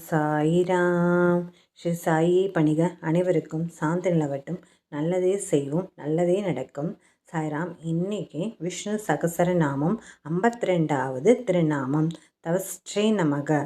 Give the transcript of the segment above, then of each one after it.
சாயிராம். ஸ்ரீ சாயியை பணிக. அனைவருக்கும் சாந்தி நிலவட்டும். நல்லதே செய்வோம், நல்லதே நடக்கும். சாய்ராம். இன்னைக்கு விஷ்ணு சகசர நாமம் 52வது திருநாமம். தவஸ்ரே நமக.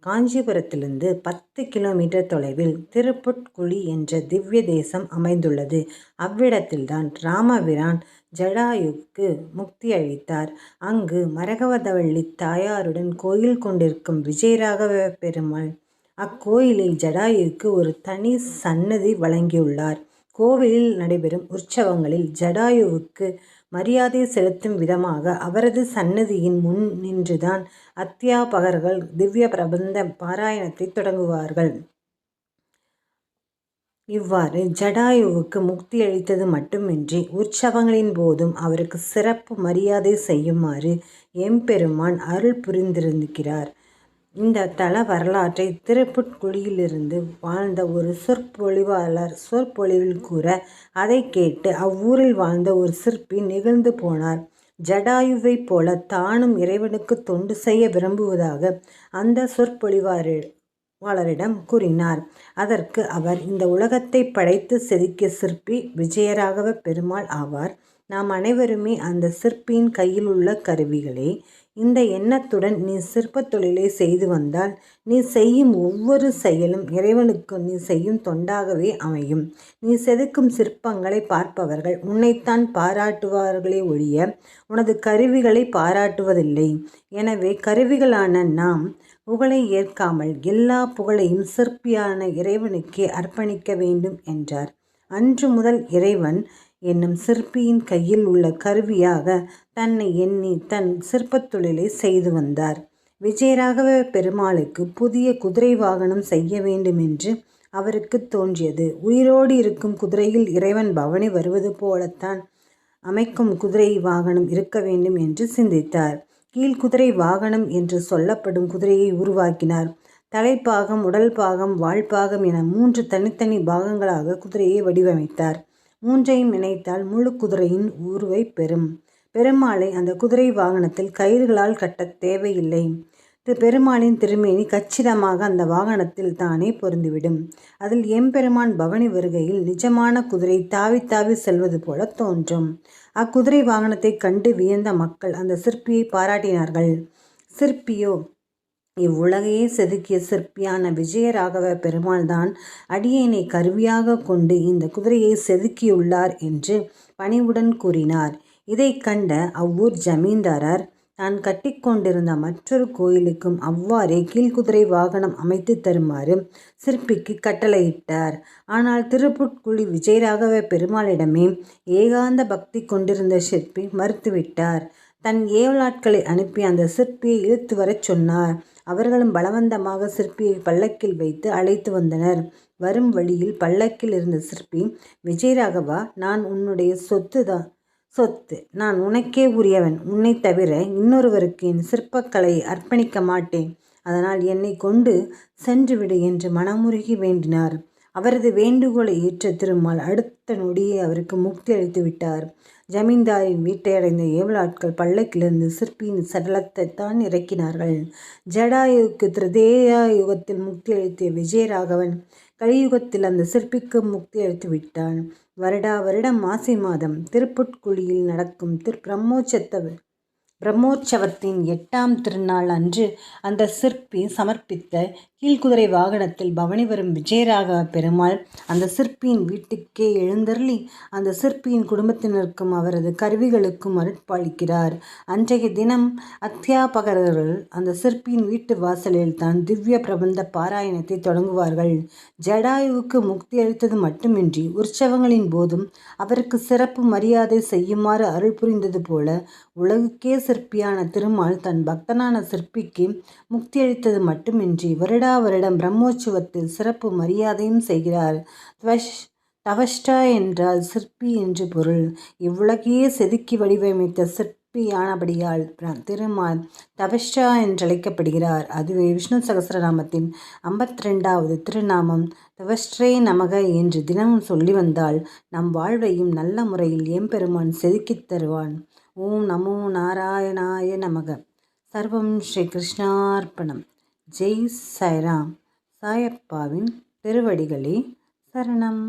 காஞ்சிபுரத்திலிருந்து 10 கிலோமீட்டர் தொலைவில் திருப்புட்குழி என்ற திவ்ய தேசம் அமைந்துள்ளது. அவ்விடத்தில்தான் ராமபிரான் ஜடாயுக்கு முக்தி அளித்தார். அங்கு மரகதவள்ளி தாயாருடன் கோயில் கொண்டிருக்கும் விஜயராகவ பெருமாள் அக்கோயிலில் ஜடாயுக்கு ஒரு தனி சன்னதி வழங்கியுள்ளார். கோவிலில் நடைபெறும் உற்சவங்களில் ஜடாயுவுக்கு மரியாதை செலுத்தும் விதமாக அவரது சன்னதியின் முன் நின்றுதான் அத்தியாபகர்கள் திவ்ய பிரபந்த பாராயணத்தை தொடங்குவார்கள். இவ்வாறு ஜடாயுவுக்கு முக்தி அளித்தது மட்டுமின்றி உற்சவங்களின் போதும் அவருக்கு சிறப்பு மரியாதை செய்யுமாறு எம்பெருமான் அருள் புரிந்திருக்கிறார். இந்த தல வரலாற்றை திருப்புட்குழியிலிருந்து வாழ்ந்த ஒரு சொற்பொழிவாளர் சொற்பொழிவில் கூற, அதை கேட்டு அவ்வூரில் வாழ்ந்த ஒரு சிற்பி நிகழ்ந்து போனார். ஜடாயுவை போல தானும் இறைவனுக்கு தொண்டு செய்ய விரும்புவதாக அந்த சொற்பொழிவாளரிடம் கூறினார். அதற்கு அவர், இந்த உலகத்தை படைத்து செதுக்கிய சிற்பி விஜயராகவ பெருமாள் ஆவார். நாம் அனைவருமே அந்த சிற்பியின் கையில் உள்ள கருவிகளே. இந்த எண்ணத்துடன் நீ சிற்பத் தொழிலை செய்து வந்தால் நீ செய்யும் ஒவ்வொரு செயலும் இறைவனுக்கு நீ செய்யும் தொண்டாகவே அமையும். நீ செதுக்கும் சிற்பங்களை பார்ப்பவர்கள் உன்னைத்தான் பாராட்டுவார்களே ஒழிய உனது கருவிகளை பாராட்டுவதில்லை. எனவே கருவிகளான நாம் புகழை ஏற்காமல் எல்லா புகழையும் சிற்பியான இறைவனுக்கே அர்ப்பணிக்க வேண்டும் என்றார். அன்று முதல் இறைவன் என்னும் சிற்பியின் கையில் உள்ள கருவியாக தன்னை எண்ணி தன் சிற்பத் தொழிலை செய்து வந்தார். விஜயராகவ பெருமாளுக்கு புதிய குதிரை வாகனம் செய்ய வேண்டும் என்று அவருக்கு தோன்றியது. உயிரோடு இருக்கும் குதிரையில் இறைவன் பவனி வருவது போலத்தான் அமைக்கும் குதிரை வாகனம் இருக்க வேண்டும் என்று சிந்தித்தார். கீழ்குதிரை வாகனம் என்று சொல்லப்படும் குதிரையை உருவாக்கினார். தலைப்பாகம், உடல் பாகம், வாழ்பாகம் என 3 தனித்தனி பாகங்களாக குதிரையை வடிவமைத்தார். 3ஐயும் இணைத்தால் முழு குதிரையின் உருவை பெறும். பெருமாளை அந்த குதிரை வாகனத்தில் கயிறுகளால் கட்ட தேவையில்லை. பெருமாளின் திருமேனி கச்சிதமாக அந்த வாகனத்தில் தானே பொருந்திவிடும். அதில் எம்பெருமான் பவனி வருகையில் நிஜமான குதிரை தாவி தாவி செல்வது போல தோன்றும். அக்குதிரை வாகனத்தை கண்டு வியந்த மக்கள் அந்த சிற்பியை பாராட்டினார்கள். சிற்பியோ இவ்வுலகையே செதுக்கிய சிற்பியான விஜயராகவ பெருமாள் தான் அடியேனை கருவியாக கொண்டு இந்த குதிரையை செதுக்கியுள்ளார் என்று பணிவுடன் கூறினார். இதை கண்ட அவ்வூர் ஜமீன்தாரர் தான் கட்டிக்கொண்டிருந்த மற்றொரு கோயிலுக்கும் அவ்வாறே கீழ்குதிரை வாகனம் அமைத்து தருமாறு சிற்பிக்கு கட்டளையிட்டார். ஆனால் திருப்புட்குழி விஜயராகவ பெருமாளிடமே ஏகாந்த பக்தி கொண்டிருந்த சிற்பி மறுத்துவிட்டார். தன் ஏவலாட்களை அனுப்பி அந்த சிற்பியை இழுத்து வரச் சொன்னார். அவர்களும் பலவந்தமாக சிற்பியை பல்லக்கில் வைத்து அழைத்து வந்தனர். வரும் வழியில் பல்லக்கில் இருந்த சிற்பி, விஜயராகவா, நான் உன்னுடைய சொத்து. நான் உனக்கே உரியவன். உன்னை தவிர இன்னொருவருக்கு என் சிற்பக்கலையை அர்ப்பணிக்க மாட்டேன். அதனால் என்னை கொண்டு சென்றுவிடு என்று மனமுருகி வேண்டினார். அவரது வேண்டுகோளை ஏற்ற திருமால் அடுத்த நொடியே அவருக்கு முக்தி அளித்து விட்டார். ஜமீன்தாரின் வீட்டை அடைந்த ஏவலாட்கள் பல்லக்கிலிருந்து சிற்பியின் சடலத்தை தான் இறக்கினார்கள். ஜடாயுவுக்கு திரேதா யுகத்தில் முக்தி அளித்த விஜயராகவன் கலியுகத்தில் அந்த சிற்பிக்கு முக்தி அளித்து விட்டான். வருடா வருடம் மாசி மாதம் திருப்புட்குழியில் நடக்கும் பிரம்மோற்சவத்தின் 8ஆம் திருநாள் அன்று அந்த சிற்பி சமர்ப்பித்த கீழ்குதிரை வாகனத்தில் பவனி வரும் விஜயராகவ பெருமாள் அந்த சிற்பியின் வீட்டுக்கே எழுந்தருளி அந்த சிற்பியின் குடும்பத்தினருக்கும் அவரது கருவிகளுக்கும் அருட்பாலிக்கிறார். அன்றைய தினம் அத்தியாபகர்கள் அந்த சிற்பியின் வீட்டு வாசலில் தான் திவ்ய பிரபந்த பாராயணத்தை தொடங்குவார்கள். ஜடாயுவுக்கு முக்தி அளித்தது மட்டுமின்றி உற்சவங்களின் போதும் அவருக்கு சிறப்பு மரியாதை செய்யுமாறு அருள் புரிந்தது போல உலகுக்கே சிற்பியான திருமால் தன் பக்தனான சிற்பிக்கு முக்தி அளித்தது மட்டுமின்றி வருடா வருடம் பிரம்மோற்சவத்தில் சிறப்பு மரியாதையும் செய்கிறார். தவஷ்டா என்றால் சிற்பி என்று பொருள். இவ்வுலகையே செதுக்கி வடிவமைத்த சிற்பியானபடியால் திருமால் தவஷ்டா என்றழைக்கப்படுகிறார். அதுவே விஷ்ணு சகஸ்ரநாமத்தின் 52வது திருநாமம். தவஸ்ரே நமக என்று தினமும் சொல்லி வந்தால் நம் வாழ்வையும் நல்ல முறையில் எம்பெருமான் செதுக்கித் தருவான். ஓம் நமோ நாராயணாய நமக. சர்வம் ஸ்ரீ கிருஷ்ணார்ப்பணம். ஜெய் சாய்ராம். சாயப்பாவின் திருவடிகளே சரணம்.